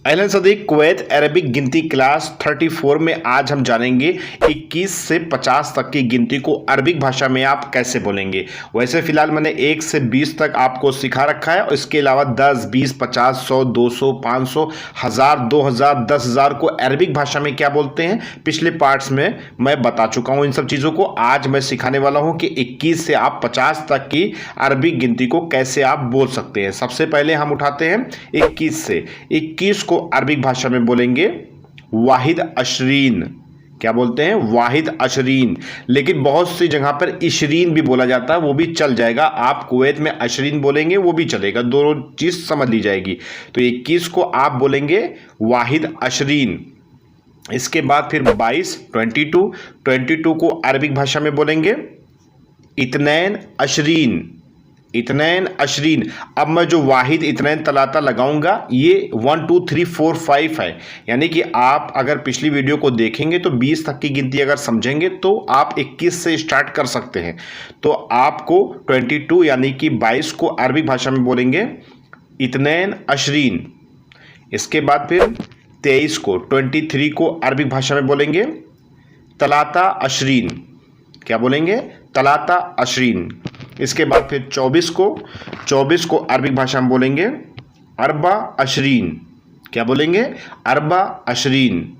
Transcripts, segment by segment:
अहलन Sadiq, Kuwait Arabic गिनती class 34 में आज हम जानेंगे 21 से 50 तक की गिनती को अरबिक भाषा में आप कैसे बोलेंगे। वैसे फिलहाल मैंने 1 से 20 तक आपको सिखा रखा है और इसके अलावा 10, 20, 50, 100, 200, 500, 1000, 2000, 10,000 को अरबिक भाषा में क्या बोलते हैं पिछले पार्ट्स में मैं बता चुका हूँ। इन सब चीज़ों को आज मैं सिखाने वाला हूँ कि 21 से आप 50 तक की अरबिक गिनती को कैसे आप बोल सकते हैं। सबसे पहले हम उठाते हैं 21 से। 21 को अरबिक भाषा में बोलेंगे वाहिद अशरीन। क्या बोलते हैं? वाहिद अशरीन। लेकिन बहुत सी जगह पर इशरीन भी बोला जाता है, वो भी चल जाएगा। आप कुवैत में अशरीन बोलेंगे वो भी चलेगा, दोनों चीज समझ ली जाएगी। तो 21 को आप बोलेंगे वाहिद अशरीन। इसके बाद फिर 22 22 को अरबिक भाषा में बोलेंगे इतनैन अशरीन। इतनैन अशरीन। अब मैं जो वाहिद इतनैन तलाता लगाऊंगा ये 1 2 3 4 5 है, यानी कि आप अगर पिछली वीडियो को देखेंगे तो 20 तक की गिनती अगर समझेंगे तो आप 21 से स्टार्ट कर सकते हैं। तो आपको 22 यानी कि 22 को अरबी भाषा में बोलेंगे इतनैन अशरीन। इसके बाद फिर 23 को 23 को अरबी भाषा में बोलेंगे तलाता अशरीन। क्या बोलेंगे? तलाता अशरीन। इसके बाद फिर 24 को अरबिक भाषा में बोलेंगे अरबा अशरीन। क्या बोलेंगे? अरबा अशरीन।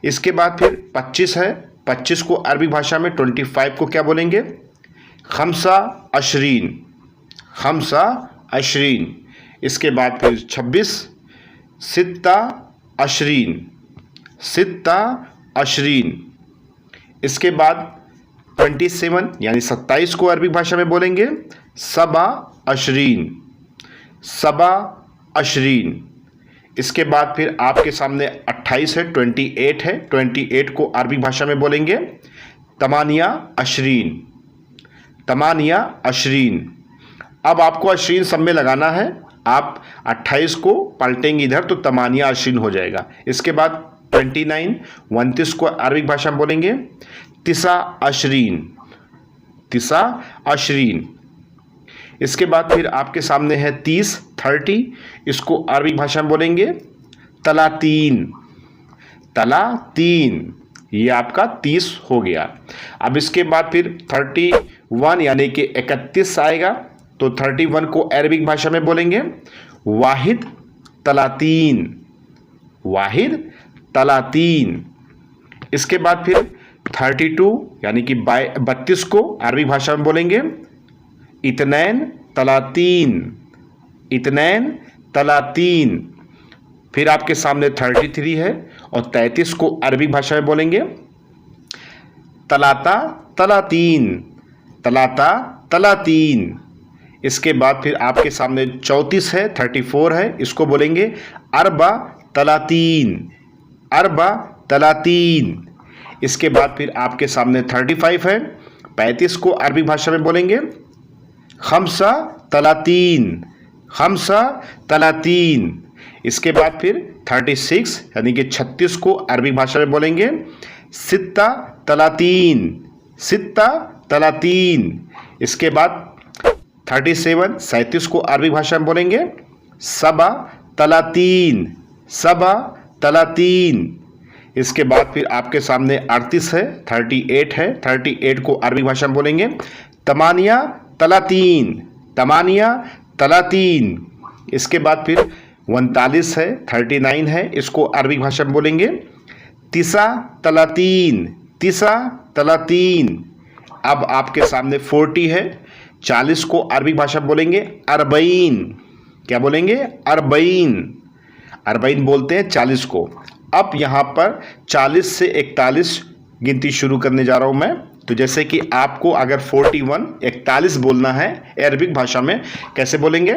इसके बाद फिर 25 है। 25 को अरबिक भाषा में 25 को क्या बोलेंगे? खमसा अशरीन। खमसा अशरीन। इसके बाद फिर 26 सित्ता अशरीन। सित्ता अशरीन। इसके बाद 27 यानी 27 को अरबी भाषा में बोलेंगे सबा अशरीन। सबा अशरीन। इसके बाद फिर आपके सामने 28 है, 28 है। 28 को अरबी भाषा में बोलेंगे तमानिया अशरीन। तमानिया अशरीन। अब आपको अशरीन सब में लगाना है। आप 28 को पलटेंगे इधर तो तमानिया अशरीन हो जाएगा। इसके बाद 29 को अरबिक भाषा में बोलेंगे तिसा अशरीन। तिसा अशरीन। इसके बाद फिर आपके सामने है 30 इसको अरबिक भाषा में बोलेंगे तलातीन। तलातीन। ये आपका 30 हो गया। अब इसके बाद फिर 31 यानी कि 31 आएगा तो 31 को अरबिक भाषा में बोलेंगे वाहिद तलातीन। वाहिद तलातीन। इसके बाद फिर 32 यानी कि 32 को अरबी भाषा में बोलेंगे इतनैन तलातीन। इतनैन तलातीन। फिर आपके सामने 33 है और 33 को अरबी भाषा में बोलेंगे तलाता तलातीन। तलाता तलातीन। इसके बाद फिर आपके सामने 34 है, 34 है, इसको बोलेंगे अरबा तलातीन। अरबा तलातीन। इसके बाद फिर आपके सामने 35 है। 35 को अरबी भाषा में बोलेंगे खमसा तलातीन। खमसा तलातीन। इसके बाद फिर 36 यानी कि 36 को अरबी भाषा में बोलेंगे सित्ता तलातीन। सित्ता तलातीन। इसके बाद 37 को अरबी भाषा में बोलेंगे सबा तलातीन। सबा तलातीन। इसके बाद फिर आपके सामने 38 है, 38 है। 38 को अरबी भाषा में बोलेंगे तमानिया तलातीन। तमानिया तलातीन। इसके बाद फिर 39 है, 39 है, इसको अरबी भाषा में बोलेंगे तिसा तलातीन। तिसा तलातीन। अब आपके सामने 40 है। 40 को अरबी भाषा में बोलेंगे अरबईन। क्या बोलेंगे? अरबईन। अरबईन बोलते हैं 40 को। अब यहाँ पर 40 से 41 गिनती शुरू करने जा रहा हूँ मैं। तो जैसे कि आपको अगर 41 बोलना है अरबिक भाषा में, कैसे बोलेंगे?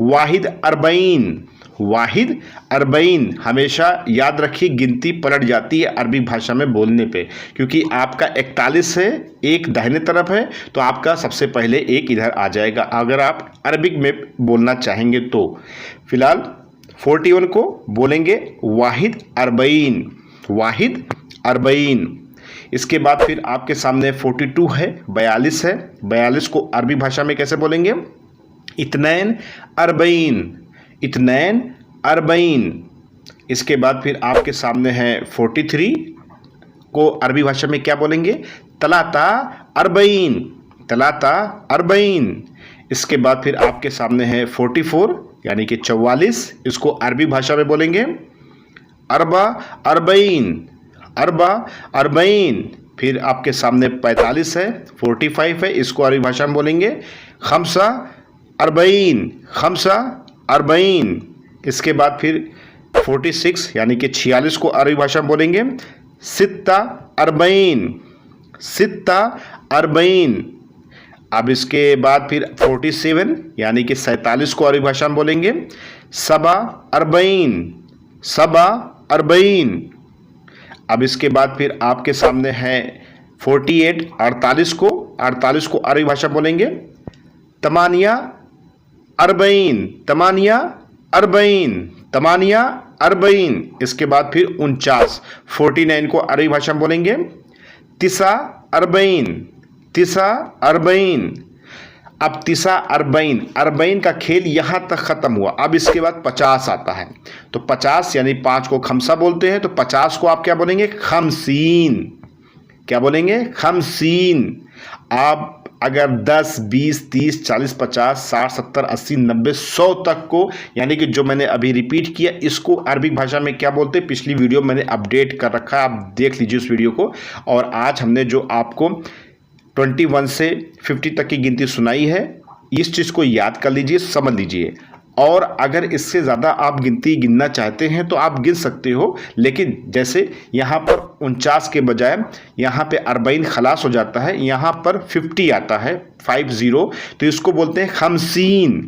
वाहिद अरबईन। वाहिद अरबईन। हमेशा याद रखिए गिनती पलट जाती है अरबी भाषा में बोलने पे, क्योंकि आपका 41 है, एक दाहिने तरफ है, तो आपका सबसे पहले एक इधर आ जाएगा अगर आप अरबिक में बोलना चाहेंगे तो। फिलहाल 41 को बोलेंगे वाहिद अरबईन। वाहिद अरबईन। इसके बाद फिर आपके सामने 42 है, 42 है। 42 को अरबी भाषा में कैसे बोलेंगे? इतनैन अरबईन। इतनैन अरबईन। इसके बाद फिर आपके सामने है 43 को अरबी भाषा में क्या बोलेंगे? तलाता अरबईन, तलाता अरबईन। इसके बाद फिर आपके सामने है 44 यानी कि 44, इसको अरबी भाषा में बोलेंगे अरबा अरबईन, अरबा अरबईन। फिर आपके सामने 45 है, 45 है, इसको अरबी भाषा में बोलेंगे खमसा अरबईन, खमसा अरबईन। इसके बाद फिर 46 यानी कि 46 को अरबी भाषा में बोलेंगे सित्ता अरबईन, सित्ता अरबईन। अब इसके बाद फिर 47 यानी कि 47 को अरबी भाषा में बोलेंगे सबा अरबईन, सबा अरबईन। अब इसके बाद फिर आपके सामने है 48 48 को अरबी भाषा बोलेंगे तमानिया अरबईन, तमानिया अरबईन, तमानिया अरबईन। इसके बाद फिर 49 को अरबी भाषा में बोलेंगे तिसा अरबईन, तिसा अरबईन। अब तिसा अरबईन, अरबईन का खेल यहाँ तक ख़त्म हुआ। अब इसके बाद 50 आता है, तो 50 यानी 5 को खमसा बोलते हैं, तो 50 को आप क्या बोलेंगे? खमसीन। क्या बोलेंगे? खमसीन। आप अगर 10, 20, 30, 40, 50, 60, 70, 80, 90, 100 तक को, यानी कि जो मैंने अभी रिपीट किया, इसको अरबिक भाषा में क्या बोलते हैं? पिछली वीडियो मैंने अपडेट कर रखा है, आप देख लीजिए उस वीडियो को। और आज हमने जो आपको 21 से 50 तक की गिनती सुनाई है, इस चीज़ को याद कर लीजिए, समझ लीजिए। और अगर इससे ज़्यादा आप गिनती गिनना चाहते हैं तो आप गिन सकते हो, लेकिन जैसे यहाँ पर 49 के बजाय यहाँ पे अरबईन खलास हो जाता है, यहाँ पर 50 आता है 50, तो इसको बोलते हैं खमसीन।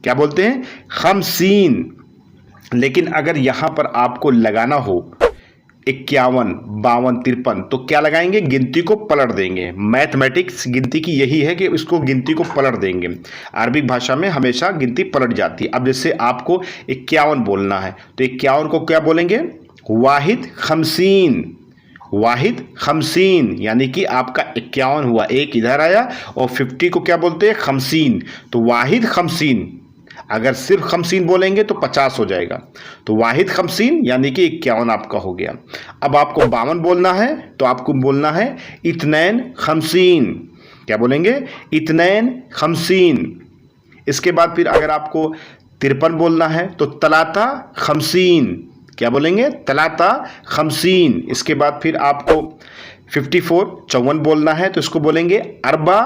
क्या बोलते हैं? खमसीन। लेकिन अगर यहाँ पर आपको लगाना हो 51, 52, 53, तो क्या लगाएंगे? गिनती को पलट देंगे। मैथमेटिक्स गिनती की यही है कि इसको गिनती को पलट देंगे। अरबिक भाषा में हमेशा गिनती पलट जाती है। अब जैसे आपको 51 बोलना है, तो 51 को क्या बोलेंगे? वाहिद खमसीन, वाहिद खमसीन, यानी कि आपका 51 हुआ, एक इधर आया, और 50 को क्या बोलते हैं? खमसीन, तो वाहिद खमसीन। अगर सिर्फ खमसीन बोलेंगे तो 50 हो जाएगा, तो वाहिद खमसीन यानी कि 51 आपका हो गया। अब आपको 52 बोलना है, तो आपको बोलना है इतनैन खमसीन। क्या बोलेंगे? इतनैन खमसीन। इसके बाद फिर अगर आपको 53 बोलना है तो तलाता खमसीन। क्या बोलेंगे? तलाता खमसीन। इसके बाद फिर आपको 54 बोलना है, तो इसको बोलेंगे अरबा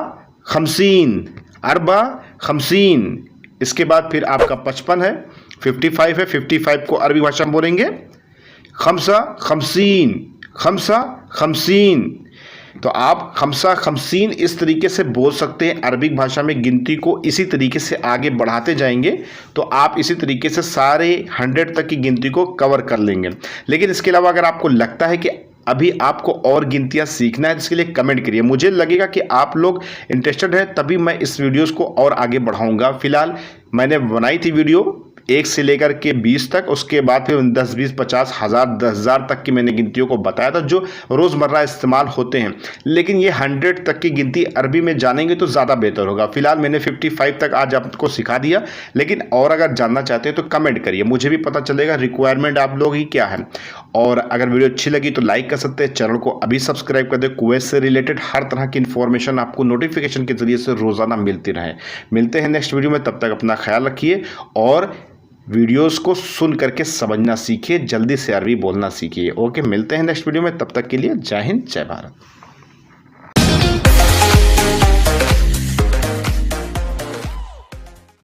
खमसीन, अरबा खमसीन। इसके बाद फिर आपका 55 है, 55 है, 55 को अरबी भाषा में बोलेंगे खमसा खमसीन, खमसा खमसीन। तो आप खमसा खमसीन इस तरीके से बोल सकते हैं। अरबिक भाषा में गिनती को इसी तरीके से आगे बढ़ाते जाएंगे तो आप इसी तरीके से सारे 100 तक की गिनती को कवर कर लेंगे। लेकिन इसके अलावा अगर आपको लगता है कि अभी आपको और गिनतियां सीखना है, इसके लिए कमेंट करिए। मुझे लगेगा कि आप लोग इंटरेस्टेड हैं, तभी मैं इस वीडियोस को और आगे बढ़ाऊंगा। फिलहाल मैंने बनाई थी वीडियो 1 से लेकर के 20 तक, उसके बाद फिर 10, 20, 50, 1000, 10,000 तक की मैंने गिनतियों को बताया था जो रोज़मर्रा इस्तेमाल होते हैं। लेकिन ये 100 तक की गिनती अरबी में जानेंगे तो ज़्यादा बेहतर होगा। फिलहाल मैंने 55 तक आज आपको सिखा दिया, लेकिन और अगर जानना चाहते हैं तो कमेंट करिए, मुझे भी पता चलेगा रिक्वायरमेंट आप लोग ही क्या है। और अगर वीडियो अच्छी लगी तो लाइक कर सकते हैं, चैनल को अभी सब्सक्राइब कर दें। कुवैत से रिलेटेड हर तरह की इन्फॉर्मेशन आपको नोटिफिकेशन के जरिए से रोज़ाना मिलती रहे। मिलते हैं नेक्स्ट वीडियो में, तब तक अपना ख्याल रखिए और वीडियोस को सुन करके समझना सीखिए, जल्दी से अरबी बोलना सीखिए। ओके, मिलते हैं नेक्स्ट वीडियो में, तब तक के लिए जय हिंद, जय भारत।